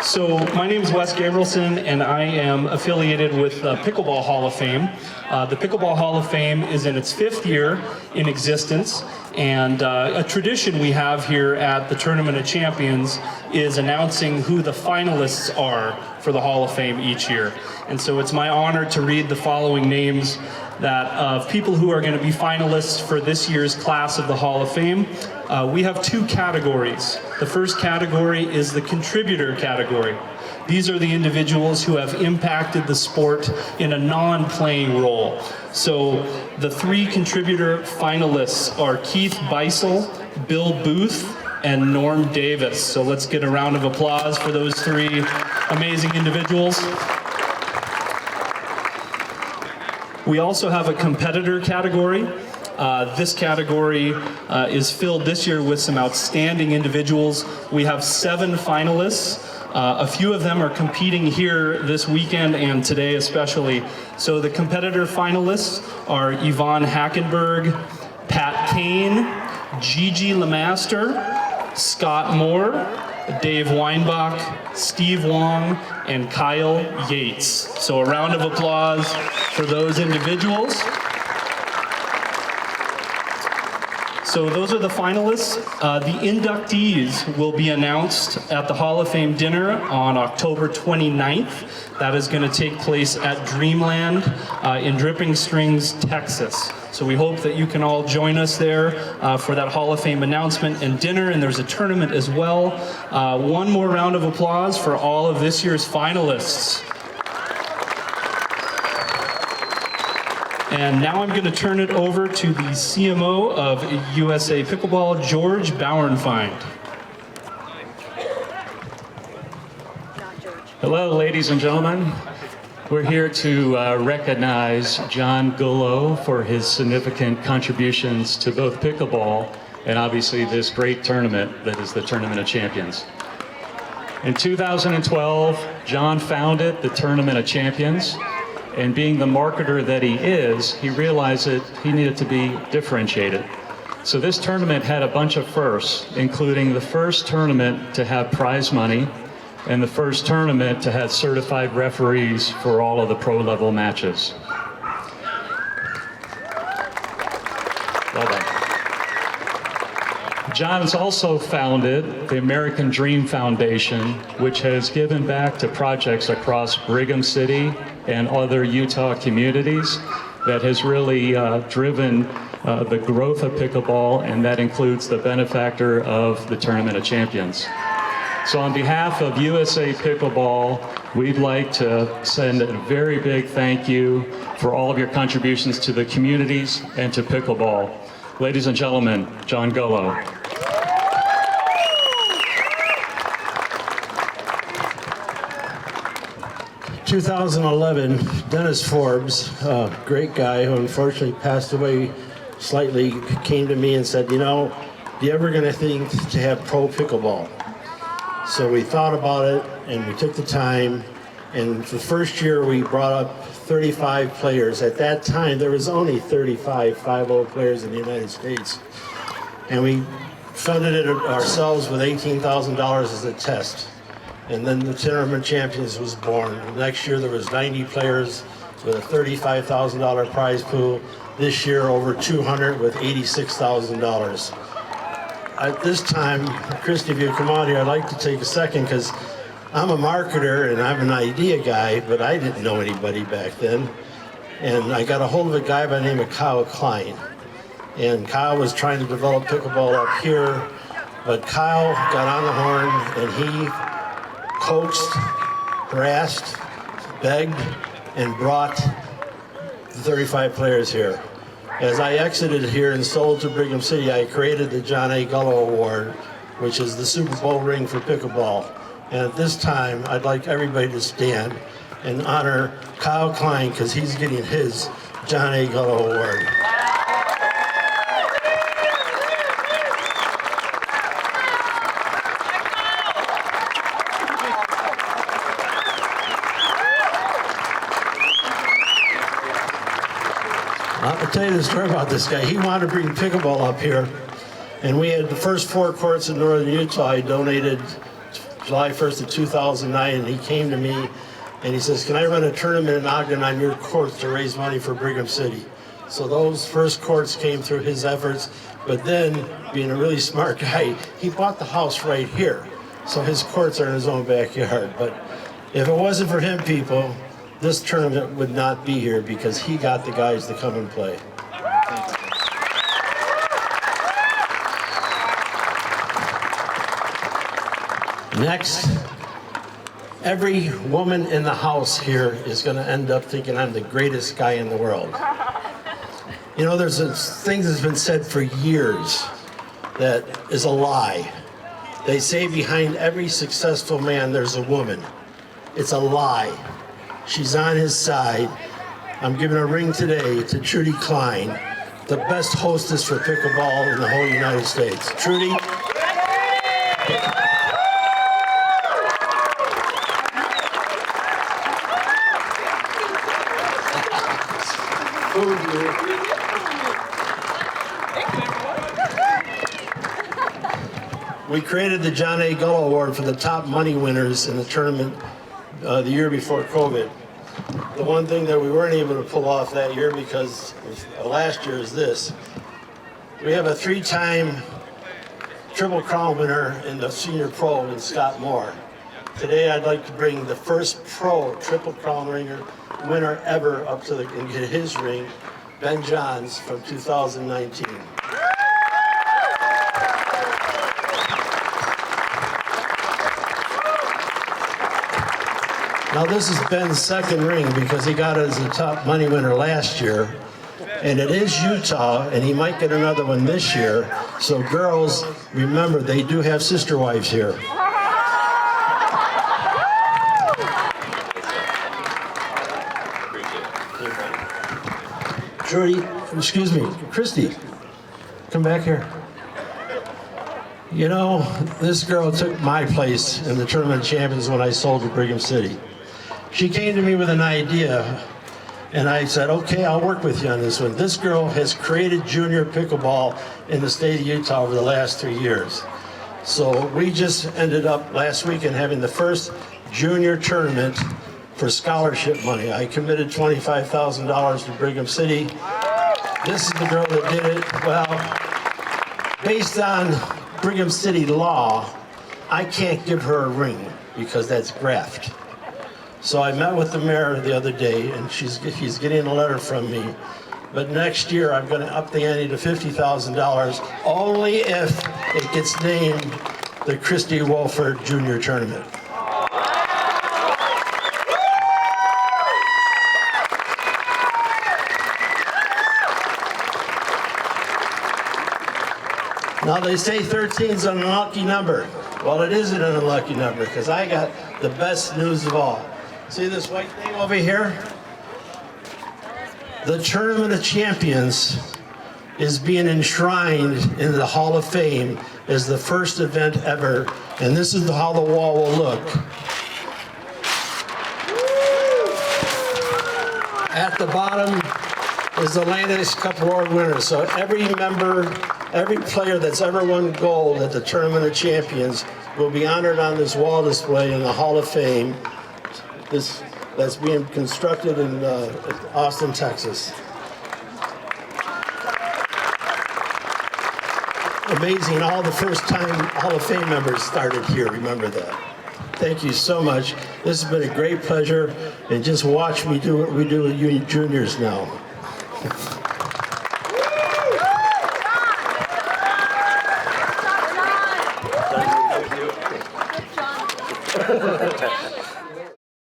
So my name is Wes Gabrielson, and I am affiliated with the Pickleball Hall of Fame. The Pickleball Hall of Fame is in its 5th year in existence, and a tradition we have here at the Tournament of Champions is announcing who the finalists are for the Hall of Fame each year. And so it's my honor to read the following names that of people who are going to be finalists for this year's class of the Hall of Fame. We have 2 categories. The first category is the contributor category. These are the individuals who have impacted the sport in a non-playing role. So the 3 contributor finalists are Keith Beisel, Bill Booth, and Norm Davis. So let's get a round of applause for those 3 amazing individuals. We also have a competitor category. This category is filled this year with some outstanding individuals. We have 7 finalists. A few of them are competing here this weekend and today especially. So the competitor finalists are Yvonne Hackenberg, Pat Kane, Gigi Lemaster, Scott Moore, Dave Weinbach, Steve Wong, and Kyle Yates. So a round of applause for those individuals. So those are the finalists. The inductees will be announced at the Hall of Fame dinner on October 29th. That is going to take place at Dreamland in Dripping Springs, Texas. So we hope that you can all join us there for that Hall of Fame announcement and dinner, and there's a tournament as well. One more round of applause for all of this year's finalists. And now I'm going to turn it over to the CMO of USA Pickleball, George Bauernfeind. Hello, ladies and gentlemen. We're here to recognize John Gullo for his significant contributions to both pickleball and obviously this great tournament that is the Tournament of Champions. In 2012, John founded the Tournament of Champions, and being the marketer that he is, he realized that he needed to be differentiated. So this tournament had a bunch of firsts, including the first tournament to have prize money and the first tournament to have certified referees for all of the pro level matches. Well done. John has also founded the American Dream Foundation, which has given back to projects across Brigham City and other Utah communities that has really driven the growth of pickleball, and that includes the benefactor of the Tournament of Champions. So on behalf of USA Pickleball, we'd like to send a very big thank you for all of your contributions to the communities and to pickleball. Ladies and gentlemen, John Gullo. 2011, Dennis Forbes, a great guy who unfortunately passed away slightly, came to me and said, you know, do you ever going to think to have pro pickleball? So we thought about it and we took the time, and the first year we brought up 35 players. At that time there was only 35 5-0 players in the United States, and we funded it ourselves with $18,000 as a test. And then the Tournament Champions was born. Next year there was 90 players with a $35,000 prize pool. This year over 200 with $86,000. At this time, Christy, if you come out here, I'd like to take a second because I'm a marketer and I'm an idea guy, but I didn't know anybody back then. And I got a hold of a guy by the name of Kyle Klein. And Kyle was trying to develop pickleball up here, but Kyle got on the horn and he coaxed, harassed, begged, and brought the 35 players here. As I exited here and sold to Brigham City, I created the John A. Gullo Award, which is the Super Bowl ring for pickleball. And at this time, I'd like everybody to stand and honor Kyle Klein because he's getting his John A. Gullo Award. I'll tell you the story about this guy. He wanted to bring pickleball up here, and we had the first 4 courts in northern Utah. I donated July 1st of 2009, and he came to me and he says, can I run a tournament in Ogden on your courts to raise money for Brigham City? So those first courts came through his efforts, but then, being a really smart guy, he bought the house right here. So his courts are in his own backyard. But if it wasn't for him, people, this tournament would not be here because he got the guys to come and play. Next, every woman in the house here is going to end up thinking I'm the greatest guy in the world. You know, there's things that's been said for years that is a lie. They say behind every successful man there's a woman. It's a lie. She's on his side. I'm giving a ring today to Trudy Klein, the best hostess for pickleball in the whole United States. Trudy. We created the John A. Gullo Award for the top money winners in the tournament the year before COVID. The one thing that we weren't able to pull off that year because of last year is this. We have a 3-time Triple Crown winner in the Senior Pro in Scott Moore. Today I'd like to bring the first pro Triple Crown winner ever up to and get his ring, Ben Johns from 2019. Now this is Ben's second ring because he got it as a top money winner last year. And it is Utah, and he might get another one this year. So girls, remember, they do have sister wives here. Trudy, excuse me, Christy, come back here. You know, this girl took my place in the Tournament of Champions when I sold to Brigham City. She came to me with an idea, and I said, okay, I'll work with you on this one. This girl has created junior pickleball in the state of Utah over the last 3 years. So we just ended up last weekend having the first junior tournament for scholarship money. I committed $25,000 to Brigham City. This is the girl that did it. Well, based on Brigham City law, I can't give her a ring because that's graft. So I met with the mayor the other day, and he's getting a letter from me. But next year, I'm going to up the ante to $50,000, only if it gets named the Christy Wolford Junior Tournament. Now they say 13's an unlucky number. Well, it isn't an unlucky number because I got the best news of all. See this white thing over here? The Tournament of Champions is being enshrined in the Hall of Fame as the first event ever, and this is how the wall will look. At the bottom is the Landis Cup Award winner. So every member, every player that's ever won gold at the Tournament of Champions will be honored on this wall display in the Hall of Fame. That's being constructed in Austin, Texas. Amazing, all the first-time Hall of Fame members started here, remember that. Thank you so much. This has been a great pleasure, and just watch me do what we do with you juniors now. Thank you.